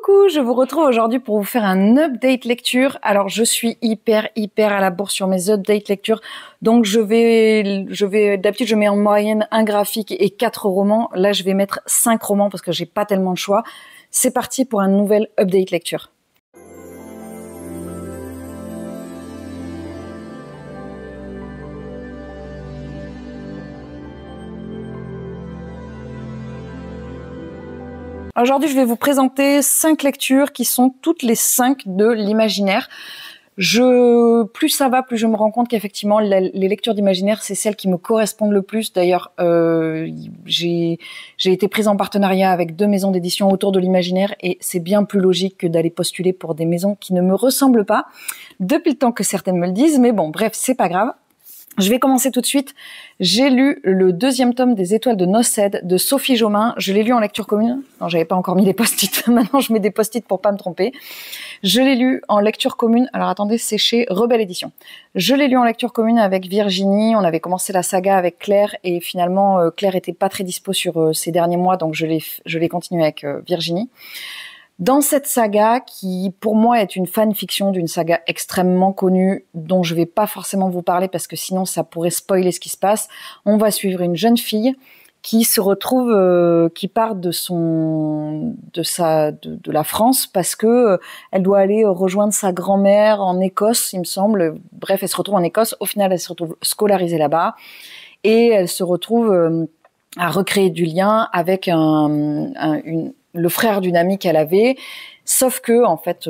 Coucou, je vous retrouve aujourd'hui pour vous faire un update lecture. Alors, je suis hyper à la bourre sur mes updates lecture. Donc, d'habitude, je mets en moyenne un graphique et 4 romans. Là, je vais mettre 5 romans parce que j'ai pas tellement de choix. C'est parti pour un nouvel update lecture. Aujourd'hui, je vais vous présenter 5 lectures qui sont toutes les 5 de l'imaginaire. Plus ça va, plus je me rends compte qu'effectivement, les lectures d'imaginaire, c'est celles qui me correspondent le plus. D'ailleurs, j'ai été prise en partenariat avec 2 maisons d'édition autour de l'imaginaire et c'est bien plus logique que d'aller postuler pour des maisons qui ne me ressemblent pas, depuis le temps que certaines me le disent. Mais bon, bref, c'est pas grave. Je vais commencer tout de suite. J'ai lu le 2e tome des Étoiles de Nocède de Sophie Jomain. Je l'ai lu en lecture commune. Non, j'avais pas encore mis les post-it. Maintenant, je mets des post-it pour pas me tromper. Je l'ai lu en lecture commune. Alors, attendez, c'est chez Rebelle Édition. Je l'ai lu en lecture commune avec Virginie. On avait commencé la saga avec Claire et finalement, Claire était pas très dispo sur ces derniers mois, donc je l'ai continué avec Virginie. Dans cette saga, qui pour moi est une fanfiction d'une saga extrêmement connue, dont je vais pas forcément vous parler parce que sinon ça pourrait spoiler ce qui se passe, on va suivre une jeune fille qui se retrouve, qui part de la France parce que elle doit aller rejoindre sa grand-mère en Écosse, il me semble. Bref, elle se retrouve en Écosse. Au final, elle se retrouve scolarisée là-bas et elle se retrouve à recréer du lien avec le frère d'une amie qu'elle avait, sauf que en fait,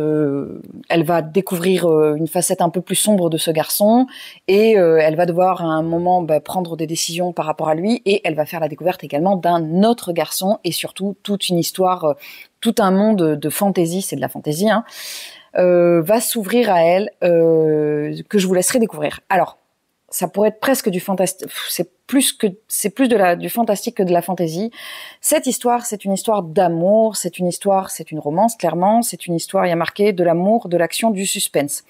elle va découvrir une facette un peu plus sombre de ce garçon et elle va devoir à un moment prendre des décisions par rapport à lui et elle va faire la découverte également d'un autre garçon et surtout toute une histoire, tout un monde de fantaisie, c'est de la fantaisie, hein, va s'ouvrir à elle, que je vous laisserai découvrir. Alors, ça pourrait être presque du fantastique, c'est plus du fantastique que de la fantaisie. Cette histoire, c'est une histoire d'amour, c'est une romance, clairement, c'est une histoire, il y a marqué de l'amour, de l'action, du suspense.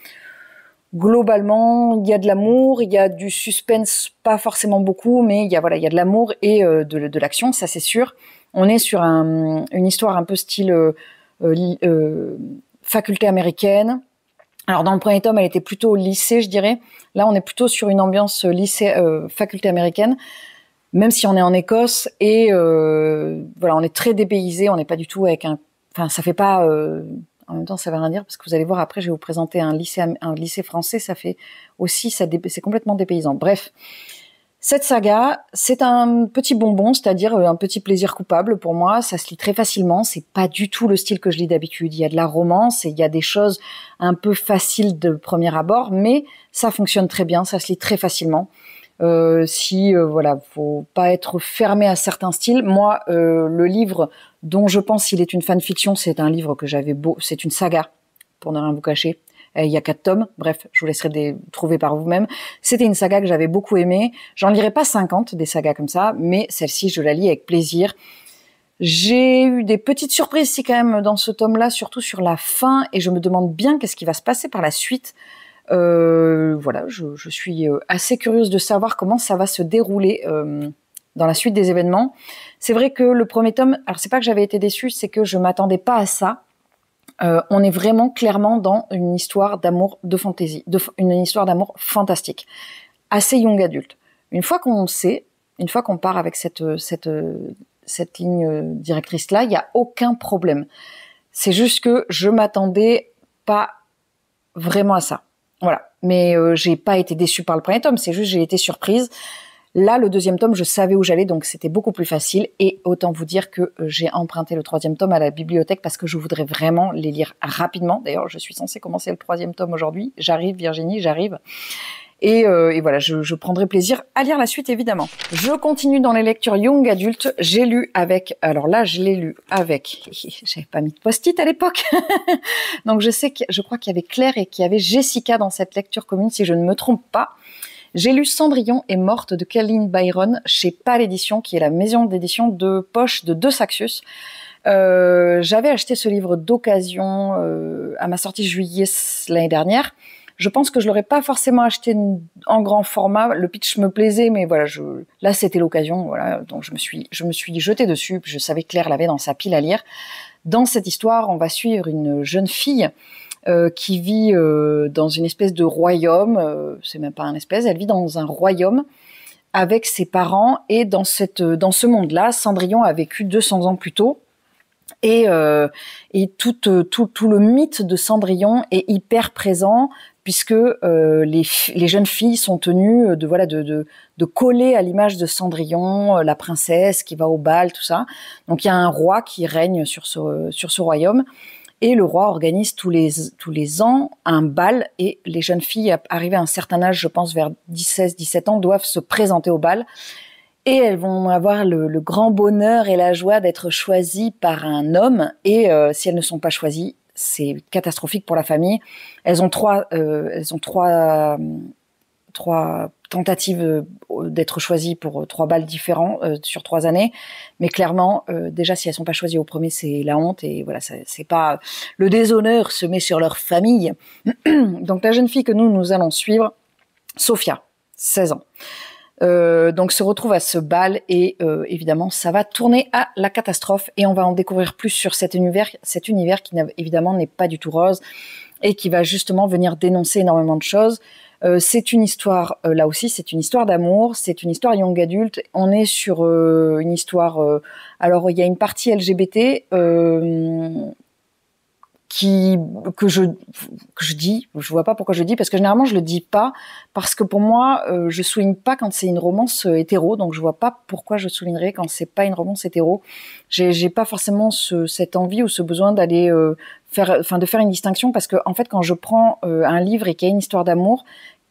Globalement, il y a de l'amour, il y a du suspense, pas forcément beaucoup, mais il y a de l'amour et de l'action, ça c'est sûr. On est sur une histoire un peu style faculté américaine. Alors dans le premier tome, elle était plutôt au lycée, je dirais. Là, on est plutôt sur une ambiance lycée, faculté américaine, même si on est en Écosse et on est très dépaysé. On n'est pas du tout avec ça fait pas. En même temps, ça veut rien dire parce que vous allez voir après, je vais vous présenter un lycée français. Ça fait aussi, c'est complètement dépaysant. Bref. Cette saga, c'est un petit bonbon, c'est-à-dire un petit plaisir coupable pour moi. Ça se lit très facilement. C'est pas du tout le style que je lis d'habitude. Il y a de la romance et il y a des choses un peu faciles de premier abord, mais ça fonctionne très bien. Ça se lit très facilement. Faut pas être fermé à certains styles. Moi, le livre dont je pense qu'il est une fanfiction, c'est un livre que c'est une saga, pour ne rien vous cacher. Il y a 4 tomes, bref, je vous laisserai trouver par vous-même. C'était une saga que j'avais beaucoup aimée. J'en lirai pas 50 des sagas comme ça, mais celle-ci, je la lis avec plaisir. J'ai eu des petites surprises ici quand même dans ce tome-là, surtout sur la fin, et je me demande bien qu'est-ce qui va se passer par la suite. Je suis assez curieuse de savoir comment ça va se dérouler dans la suite des événements. C'est vrai que le premier tome, alors c'est pas que j'avais été déçue, c'est que je m'attendais pas à ça. On est vraiment clairement dans une histoire d'amour de fantaisie, une histoire d'amour fantastique, assez young adulte. Une fois qu'on part avec cette ligne directrice là, il y a aucun problème. C'est juste que je m'attendais pas vraiment à ça. Voilà. Mais j'ai pas été déçue par le premier tome, c'est juste j'ai été surprise. Là, le 2e tome, je savais où j'allais, donc c'était beaucoup plus facile. Et autant vous dire que j'ai emprunté le 3e tome à la bibliothèque parce que je voudrais vraiment les lire rapidement. D'ailleurs, je suis censée commencer le 3e tome aujourd'hui. J'arrive, Virginie, j'arrive. Et voilà, je prendrai plaisir à lire la suite, évidemment. Je continue dans les lectures young adultes. J'avais lu avec, j'avais pas mis de post-it à l'époque. Donc je crois qu'il y avait Claire et qu'il y avait Jessica dans cette lecture commune, si je ne me trompe pas. J'ai lu Cendrillon est morte de Kaline Byron chez Pal Édition, qui est la maison d'édition de poche de De Saxius. J'avais acheté ce livre d'occasion à ma sortie juillet l'année dernière. Je pense que je l'aurais pas forcément acheté en grand format. Le pitch me plaisait, mais voilà, là c'était l'occasion. Voilà, donc je me suis jetée dessus. Puis je savais que Claire l'avait dans sa pile à lire. Dans cette histoire, on va suivre une jeune fille qui vit dans une espèce de royaume, c'est même pas un espèce, elle vit dans un royaume avec ses parents, et dans ce monde-là, Cendrillon a vécu 200 ans plus tôt, et tout le mythe de Cendrillon est hyper présent, puisque les jeunes filles sont tenues de coller à l'image de Cendrillon, la princesse qui va au bal, tout ça. Donc il y a un roi qui règne sur ce royaume, et le roi organise tous les ans un bal, et les jeunes filles arrivées à un certain âge, je pense vers 16-17 ans, doivent se présenter au bal. Et elles vont avoir le grand bonheur et la joie d'être choisies par un homme. Et si elles ne sont pas choisies, c'est catastrophique pour la famille. Elles ont trois tentatives d'être choisies pour 3 bals différents sur 3 années. Mais clairement, déjà, si elles sont pas choisies au premier, c'est la honte. Et voilà, c'est pas, le déshonneur se met sur leur famille. Donc la jeune fille que nous allons suivre, Sophia, 16 ans. Donc se retrouve à ce bal, et évidemment ça va tourner à la catastrophe, et on va en découvrir plus sur cet univers qui évidemment n'est pas du tout rose, et qui va justement venir dénoncer énormément de choses. C'est une histoire, là aussi c'est une histoire d'amour, c'est une histoire young adulte. On est sur une histoire, alors il y a une partie LGBT que je dis, je vois pas pourquoi je dis, parce que généralement je le dis pas, parce que pour moi je souligne pas quand c'est une romance hétéro, donc je vois pas pourquoi je soulignerais quand c'est pas une romance hétéro. J'ai pas forcément cette envie ou ce besoin d'aller de faire une distinction, parce que en fait quand je prends un livre et qu'il y a une histoire d'amour,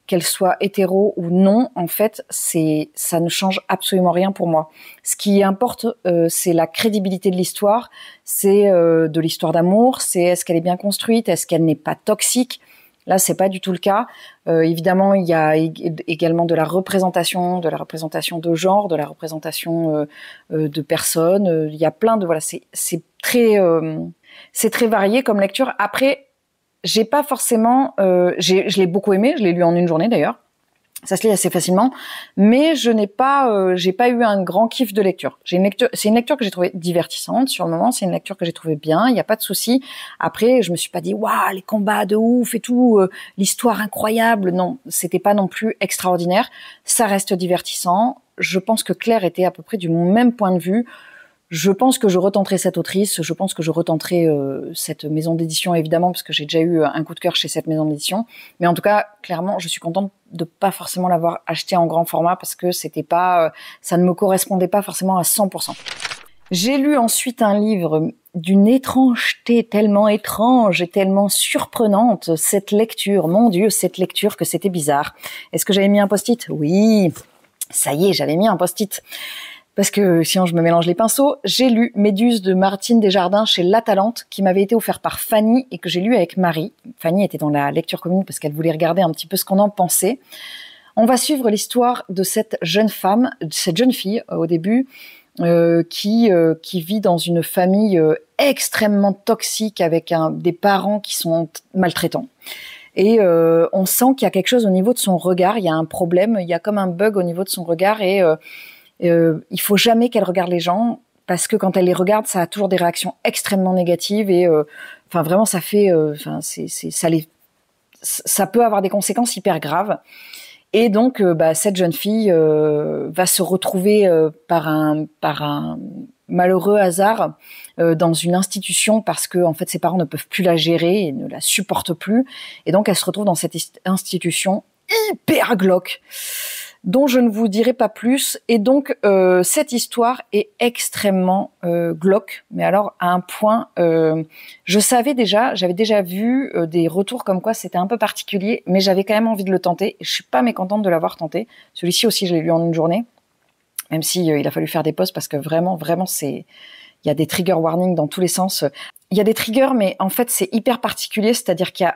qu'elle soit hétéro ou non, en fait, ça ne change absolument rien pour moi. Ce qui importe, c'est la crédibilité de l'histoire, c'est de l'histoire d'amour, c'est est-ce qu'elle est bien construite, est-ce qu'elle n'est pas toxique. Là, c'est pas du tout le cas. Évidemment, il y a également de la représentation de genre, de la représentation de personnes. Il y a plein de c'est très varié comme lecture. Après, j'ai pas forcément, je l'ai beaucoup aimé, je l'ai lu en une journée d'ailleurs. Ça se lit assez facilement, mais j'ai pas eu un grand kiff de lecture. C'est une lecture que j'ai trouvée divertissante sur le moment, c'est une lecture que j'ai trouvée bien, il y a pas de souci. Après, je me suis pas dit waouh, les combats de ouf et tout, l'histoire incroyable. Non, c'était pas non plus extraordinaire. Ça reste divertissant. Je pense que Claire était à peu près du même point de vue. Je pense que je retenterai cette autrice, je pense que je retenterai cette maison d'édition, évidemment, parce que j'ai déjà eu un coup de cœur chez cette maison d'édition. Mais en tout cas, clairement, je suis contente de pas forcément l'avoir acheté en grand format, parce que c'était pas, ça ne me correspondait pas forcément à 100%. J'ai lu ensuite un livre d'une étrangeté tellement étrange et tellement surprenante. Cette lecture, mon Dieu, cette lecture, que c'était bizarre. Est-ce que j'avais mis un post-it? Oui, ça y est, j'avais mis un post-it. Parce que sinon je me mélange les pinceaux. J'ai lu Méduse de Martine Desjardins chez La Talente, qui m'avait été offert par Fanny et que j'ai lu avec Marie. Fanny était dans la lecture commune parce qu'elle voulait regarder un petit peu ce qu'on en pensait. On va suivre l'histoire de cette jeune fille au début, qui vit dans une famille extrêmement toxique, avec des parents qui sont maltraitants. Et on sent qu'il y a quelque chose au niveau de son regard, il y a un problème, il y a comme un bug au niveau de son regard, et il faut jamais qu'elle regarde les gens, parce que quand elle les regarde, ça a toujours des réactions extrêmement négatives, et vraiment ça fait ça peut avoir des conséquences hyper graves. Et donc cette jeune fille va se retrouver par un malheureux hasard dans une institution, parce que en fait ses parents ne peuvent plus la gérer et ne la supportent plus, et donc elle se retrouve dans cette institution hyper glauque, dont je ne vous dirai pas plus. Et donc cette histoire est extrêmement glauque, mais alors à un point, j'avais déjà vu des retours comme quoi c'était un peu particulier, mais j'avais quand même envie de le tenter, et je suis pas mécontente de l'avoir tenté. Celui-ci aussi, je l'ai lu en une journée, même si il a fallu faire des pauses, parce que vraiment il y a des trigger warnings dans tous les sens. Il y a des triggers, mais en fait c'est hyper particulier, c'est-à-dire qu'il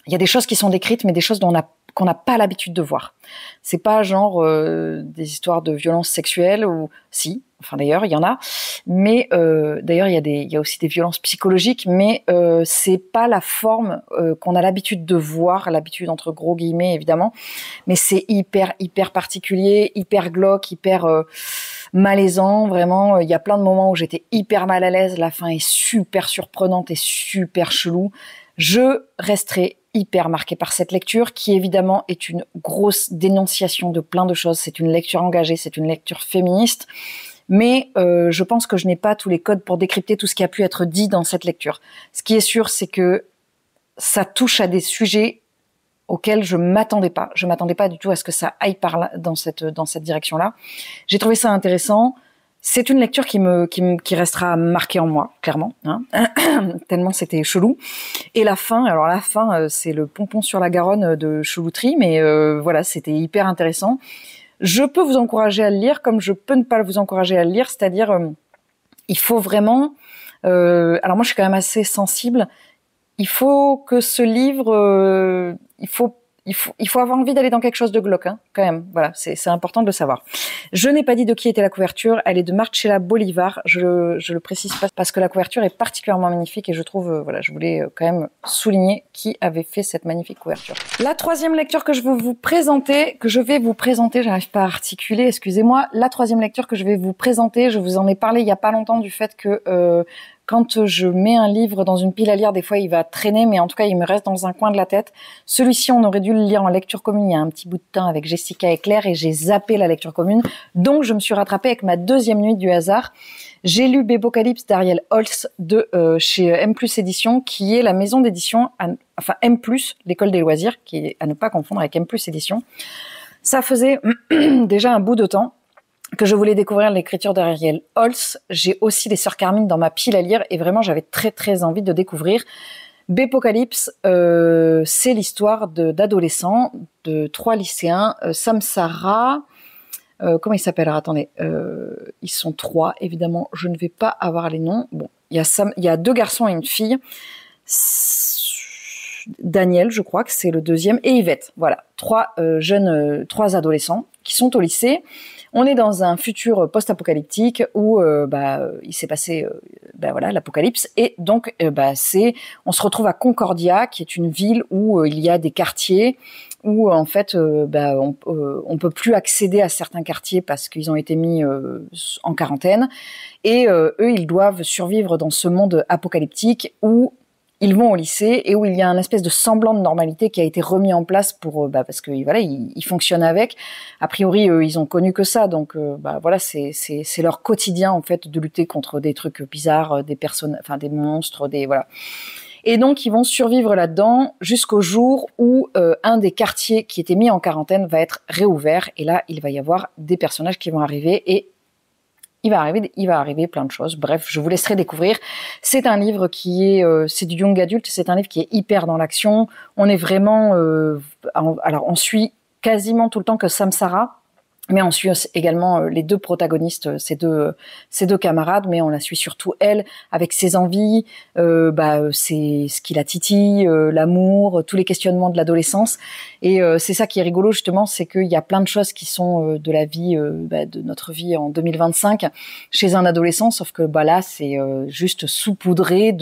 y a des choses qui sont décrites, mais des choses qu'on n'a pas l'habitude de voir. C'est pas genre des histoires de violences sexuelles, ou si, enfin d'ailleurs il y en a, mais d'ailleurs il y a aussi des violences psychologiques, mais c'est pas la forme qu'on a l'habitude de voir, l'habitude entre gros guillemets évidemment, mais c'est hyper particulier, hyper glauque, hyper malaisant, vraiment. Il y a plein de moments où j'étais hyper mal à l'aise. La fin est super surprenante et super chelou. Je resterai hyper marquée par cette lecture qui évidemment est une grosse dénonciation de plein de choses. C'est une lecture engagée, c'est une lecture féministe. Mais je pense que je n'ai pas tous les codes pour décrypter tout ce qui a pu être dit dans cette lecture. Ce qui est sûr, c'est que ça touche à des sujets auxquels je m'attendais pas. Je m'attendais pas du tout à ce que ça aille par là, dans cette direction-là. J'ai trouvé ça intéressant. C'est une lecture qui restera marquée en moi, clairement, hein. Tellement c'était chelou. Et la fin, alors la fin, c'est le pompon sur la Garonne de chelouterie, mais voilà, c'était hyper intéressant. Je peux vous encourager à le lire, comme je peux ne pas vous encourager à le lire, c'est-à-dire, il faut vraiment... alors moi, je suis quand même assez sensible. Il faut que ce livre, il faut avoir envie d'aller dans quelque chose de glauque, hein, quand même. Voilà, c'est important de le savoir. Je n'ai pas dit de qui était la couverture. Elle est de Marcella Bolivar. Je le précise pas parce que la couverture est particulièrement magnifique et je trouve, voilà, je voulais quand même souligner qui avait fait cette magnifique couverture. La troisième lecture que je vais vous présenter, j'arrive pas à articuler, excusez-moi. La troisième lecture que je vais vous présenter, je vous en ai parlé il y a pas longtemps du fait que quand je mets un livre dans une pile à lire, des fois il va traîner, mais en tout cas il me reste dans un coin de la tête. Celui-ci, on aurait dû le lire en lecture commune il y a un petit bout de temps avec Jessica et Claire et j'ai zappé la lecture commune. Donc je me suis rattrapée avec ma deuxième nuit du hasard. J'ai lu Bépocalypse d'Ariel Holz de chez M+ Éditions, qui est la maison d'édition, enfin M+, l'école des loisirs, qui est à ne pas confondre avec M+ Éditions. Ça faisait déjà un bout de temps que je voulais découvrir l'écriture d'Ariel Holz. J'ai aussi les Sœurs Carmine dans ma pile à lire et vraiment j'avais très très envie de découvrir. Bépocalypse, c'est l'histoire d'adolescents, de 3 lycéens, Samsara, comment ils s'appellent? Attendez, ils sont 3, évidemment, je ne vais pas avoir les noms. Bon, il y a 2 garçons et une fille. Daniel, je crois que c'est le deuxième, et Yvette. Voilà, 3 adolescents qui sont au lycée. On est dans un futur post-apocalyptique où il s'est passé voilà l'apocalypse et donc on se retrouve à Concordia, qui est une ville où il y a des quartiers où en fait on peut plus accéder à certains quartiers parce qu'ils ont été mis en quarantaine et eux ils doivent survivre dans ce monde apocalyptique où ils vont au lycée et où il y a un espèce de semblant de normalité qui a été remis en place pour parce que voilà ils fonctionnent avec. A priori ils ont connu que ça, donc voilà c'est leur quotidien en fait de lutter contre des trucs bizarres, des personnes, enfin des monstres, des voilà. Et donc ils vont survivre là-dedans jusqu'au jour où un des quartiers qui était mis en quarantaine va être réouvert et là il va y avoir des personnages qui vont arriver et il va arriver plein de choses. Bref, je vous laisserai découvrir. C'est un livre qui est, c'est du young adulte. C'est un livre qui est hyper dans l'action. On est vraiment, alors on suit quasiment tout le temps que Samsara, mais on suit également les 2 protagonistes, ces deux camarades, mais on la suit surtout elle, avec ses envies, c'est ce qui la titille, l'amour, tous les questionnements de l'adolescence. Et c'est ça qui est rigolo justement, c'est qu'il y a plein de choses qui sont de la vie, de notre vie en 2025 chez un adolescent, sauf que là c'est juste saupoudré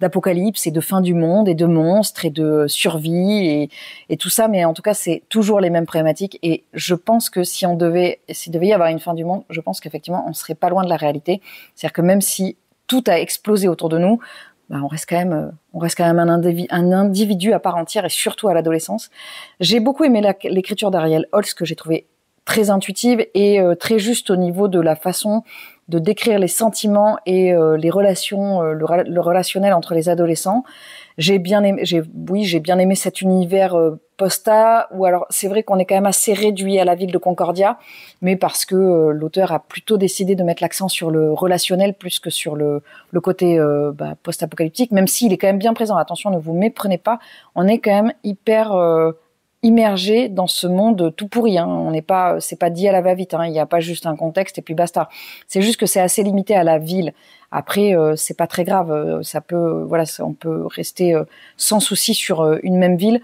d'apocalypse et de fin du monde et de monstres et de survie et tout ça. Mais en tout cas c'est toujours les mêmes problématiques. Et je pense que s'il devait y avoir une fin du monde, je pense qu'effectivement, on serait pas loin de la réalité. C'est-à-dire que même si tout a explosé autour de nous, on reste quand même un individu à part entière et surtout à l'adolescence. J'ai beaucoup aimé l'écriture d'Ariel Holz que j'ai trouvé très intuitive et très juste au niveau de la façon de décrire les sentiments et les relations, le relationnel entre les adolescents. J'ai bien aimé cet univers posta, où alors c'est vrai qu'on est quand même assez réduit à la ville de Concordia, mais parce que l'auteur a plutôt décidé de mettre l'accent sur le relationnel plus que sur le côté post-apocalyptique, même s'il est quand même bien présent. Attention, ne vous méprenez pas, on est quand même hyper immergé dans ce monde tout pourri, hein. On n'est pas, c'est pas dit à la va-vite, hein. Il n'y a pas juste un contexte et puis basta. C'est juste que c'est assez limité à la ville. Après, c'est pas très grave. Ça peut, voilà, on peut rester sans souci sur une même ville.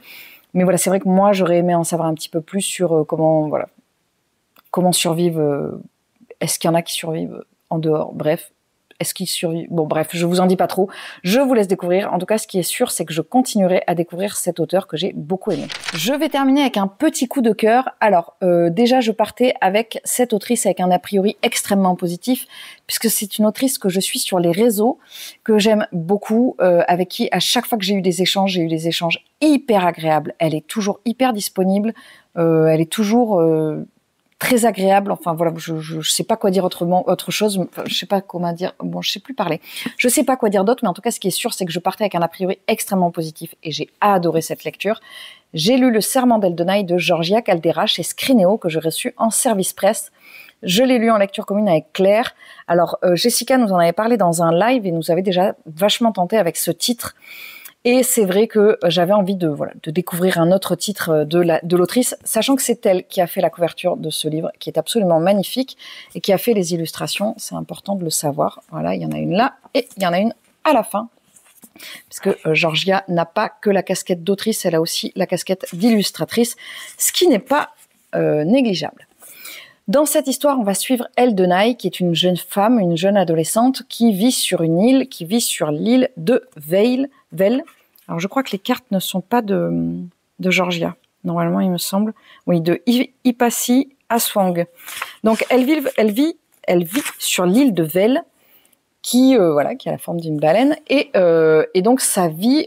Mais voilà, c'est vrai que moi, j'aurais aimé en savoir un petit peu plus sur comment survivent. Est-ce qu'il y en a qui survivent en dehors? Bref, est-ce qu'il survit? Bon, bref, je vous en dis pas trop. Je vous laisse découvrir. En tout cas, ce qui est sûr, c'est que je continuerai à découvrir cet auteur que j'ai beaucoup aimé. Je vais terminer avec un petit coup de cœur. Alors, déjà, je partais avec cette autrice avec un a priori extrêmement positif, puisque c'est une autrice que je suis sur les réseaux, que j'aime beaucoup, avec qui, à chaque fois que j'ai eu des échanges hyper agréables. Elle est toujours hyper disponible. Elle est toujours très agréable. Enfin voilà, je sais pas quoi dire autre chose. Enfin, je sais pas comment dire. Bon, je sais plus parler. Je sais pas quoi dire d'autre, mais en tout cas, ce qui est sûr, c'est que je partais avec un a priori extrêmement positif et j'ai adoré cette lecture. J'ai lu Le Serment d'Eldenaï de Georgia Caldera chez Scrinéo que j'ai reçu en service presse. Je l'ai lu en lecture commune avec Claire. Alors Jessica nous en avait parlé dans un live et nous avait déjà vachement tenté avec ce titre. Et c'est vrai que j'avais envie de découvrir un autre titre de l'autrice, sachant que c'est elle qui a fait la couverture de ce livre, qui est absolument magnifique, et qui a fait les illustrations. C'est important de le savoir. Voilà, il y en a une là, et il y en a une à la fin. Parce que Georgia n'a pas que la casquette d'autrice, elle a aussi la casquette d'illustratrice, ce qui n'est pas négligeable. Dans cette histoire, on va suivre Eldenaï, qui est une jeune femme, une jeune adolescente, qui vit sur une île, qui vit sur l'île de Vel. Alors, je crois que les cartes ne sont pas de Georgia. Normalement, il me semble. Oui, de Ipassi Aswang. Donc, elle vit sur l'île de Vel, qui a la forme d'une baleine, et donc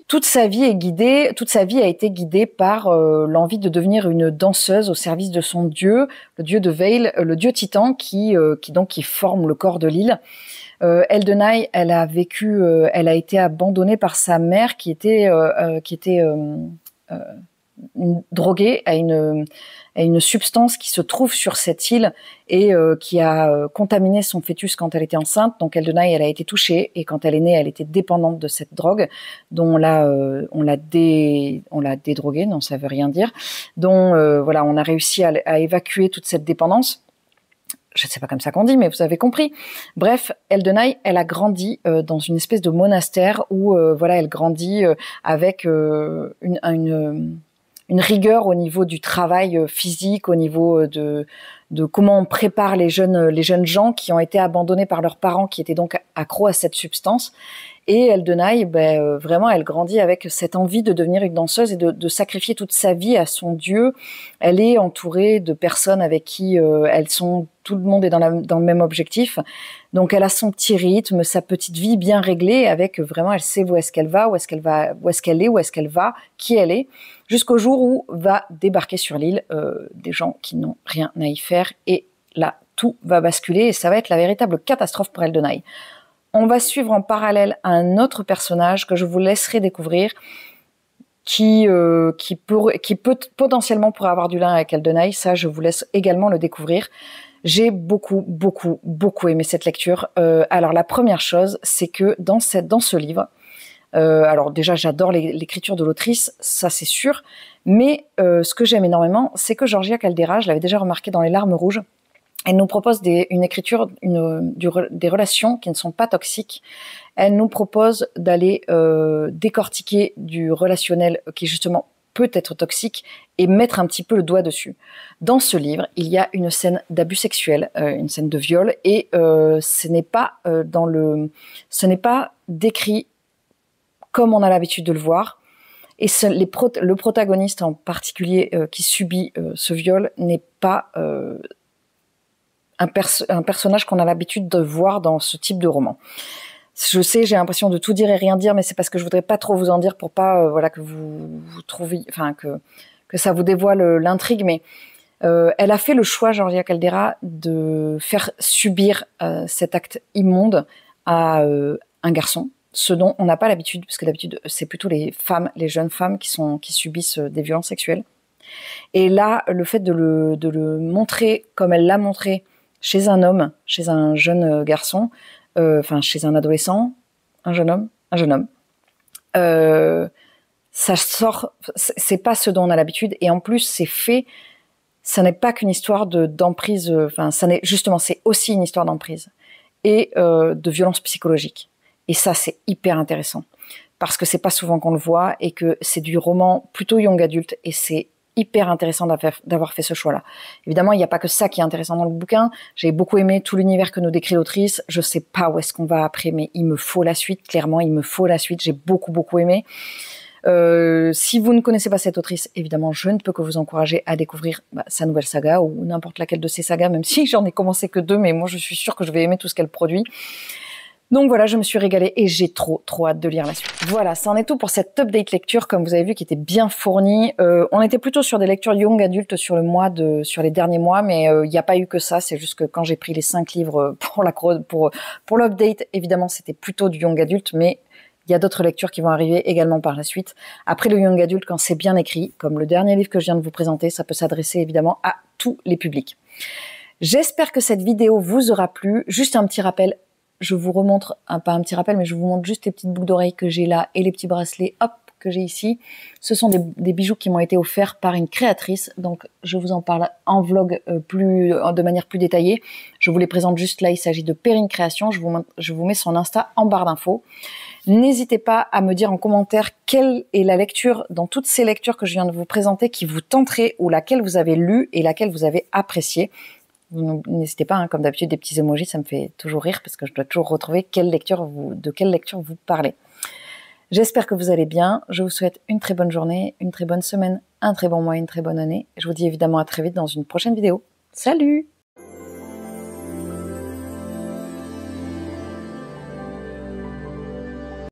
toute sa vie a été guidée par l'envie de devenir une danseuse au service de son dieu, le dieu de Veil, le dieu Titan, qui forme le corps de l'île. Eldenaï, elle a été abandonnée par sa mère qui était droguée à une substance qui se trouve sur cette île et qui a contaminé son fœtus quand elle était enceinte. Donc Eldenaï, elle a été touchée et quand elle est née, elle était dépendante de cette drogue dont on l'a dédroguée, non, ça veut rien dire. On a réussi à évacuer toute cette dépendance. Je ne sais pas comme ça qu'on dit, mais vous avez compris. Bref, Eldenaï, elle a grandi dans une espèce de monastère où elle grandit avec une rigueur au niveau du travail physique, au niveau de comment on prépare les jeunes gens qui ont été abandonnés par leurs parents, qui étaient donc accros à cette substance. Et Eldenaï, vraiment, elle grandit avec cette envie de devenir une danseuse et de sacrifier toute sa vie à son dieu. Elle est entourée de personnes avec qui tout le monde est dans le même objectif. Donc, elle a son petit rythme, sa petite vie bien réglée avec vraiment, elle sait où est-ce qu'elle va, qui elle est, jusqu'au jour où va débarquer sur l'île des gens qui n'ont rien à y faire. Et là, tout va basculer et ça va être la véritable catastrophe pour Eldenaï. On va suivre en parallèle un autre personnage que je vous laisserai découvrir qui potentiellement pourrait avoir du lien avec Eldenaï. Ça, je vous laisse également le découvrir. J'ai beaucoup, beaucoup, beaucoup aimé cette lecture. Alors, la première chose, c'est que dans ce livre, alors déjà, j'adore l'écriture de l'autrice, ça c'est sûr, mais ce que j'aime énormément, c'est que Georgia Caldera, je l'avais déjà remarqué dans Les Larmes rouges, elle nous propose une écriture, des relations qui ne sont pas toxiques. Elle nous propose d'aller décortiquer du relationnel qui justement peut être toxique et mettre un petit peu le doigt dessus. Dans ce livre, il y a une scène d'abus sexuel, une scène de viol, et ce n'est pas décrit comme on a l'habitude de le voir. Et le protagoniste en particulier qui subit ce viol n'est pas un personnage qu'on a l'habitude de voir dans ce type de roman. Je sais, j'ai l'impression de tout dire et rien dire, mais c'est parce que je voudrais pas trop vous en dire pour pas que vous trouviez, enfin que ça vous dévoile l'intrigue. Mais elle a fait le choix, Georgia Caldera, de faire subir cet acte immonde à un garçon, ce dont on n'a pas l'habitude, parce que d'habitude c'est plutôt les jeunes femmes qui subissent des violences sexuelles. Et là, le fait de le montrer comme elle l'a montré chez un homme, chez un jeune garçon, chez un adolescent, un jeune homme, ça sort, c'est pas ce dont on a l'habitude, et en plus c'est fait, ça n'est pas qu'une histoire d'emprise, c'est aussi une histoire d'emprise et de violence psychologique. Et ça, c'est hyper intéressant parce que c'est pas souvent qu'on le voit et que c'est du roman plutôt young adulte et c'est hyper intéressant d'avoir fait ce choix-là. Évidemment, il n'y a pas que ça qui est intéressant dans le bouquin. J'ai beaucoup aimé tout l'univers que nous décrit l'autrice. Je sais pas où est-ce qu'on va après, mais il me faut la suite. Clairement, il me faut la suite. J'ai beaucoup aimé. Si vous ne connaissez pas cette autrice, évidemment, je ne peux que vous encourager à découvrir sa nouvelle saga ou n'importe laquelle de ses sagas, même si j'en ai commencé que 2, mais moi je suis sûre que je vais aimer tout ce qu'elle produit. Donc voilà, je me suis régalée et j'ai trop hâte de lire la suite. Voilà, ça en est tout pour cette update lecture, comme vous avez vu, qui était bien fournie. On était plutôt sur des lectures young adultes sur les derniers mois, mais il n'y a pas eu que ça. C'est juste que quand j'ai pris les 5 livres pour l'update, évidemment, c'était plutôt du young adulte, mais il y a d'autres lectures qui vont arriver également par la suite. Après le young adulte, quand c'est bien écrit, comme le dernier livre que je viens de vous présenter, ça peut s'adresser évidemment à tous les publics. J'espère que cette vidéo vous aura plu. Juste un petit rappel, je vous remontre, pas un petit rappel, mais je vous montre juste les petites boucles d'oreilles que j'ai là et les petits bracelets, hop, que j'ai ici. Ce sont des bijoux qui m'ont été offerts par une créatrice, donc je vous en parle en vlog de manière plus détaillée. Je vous les présente juste là, il s'agit de Perrine Création, je vous mets son Insta en barre d'infos. N'hésitez pas à me dire en commentaire quelle est la lecture dans toutes ces lectures que je viens de vous présenter qui vous tenterait ou laquelle vous avez lu et laquelle vous avez appréciée. N'hésitez pas, comme d'habitude, des petits emojis, ça me fait toujours rire parce que je dois toujours retrouver de quelle lecture vous parlez. J'espère que vous allez bien. Je vous souhaite une très bonne journée, une très bonne semaine, un très bon mois, une très bonne année. Je vous dis évidemment à très vite dans une prochaine vidéo. Salut!